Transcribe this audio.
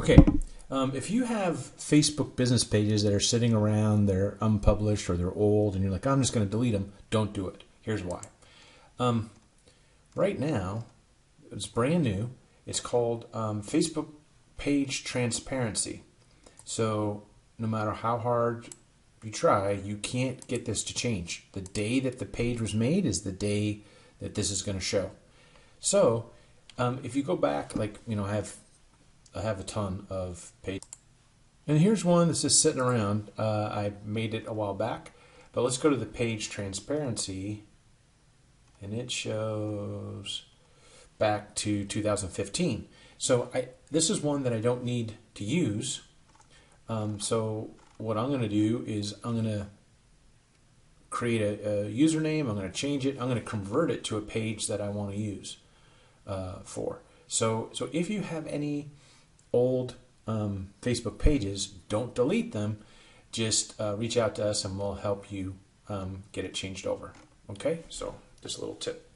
Okay, if you have Facebook business pages that are sitting around, they're unpublished or they're old, and you're like, I'm just going to delete them, don't do it. Here's why. Right now, it's brand new. It's called Facebook Page Transparency. So no matter how hard you try, you can't get this to change. The day that the page was made is the day that this is going to show. So if you go back, like, I have a ton of pages. And here's one that's just sitting around. I made it a while back. But let's go to the page transparency. And it shows back to 2015. So this is one that I don't need to use. So what I'm going to do is I'm going to create a username. I'm going to change it. I'm going to convert it to a page that I want to use for. So if you have any old Facebook pages, don't delete them. Just reach out to us and we'll help you get it changed over. Okay, so just a little tip.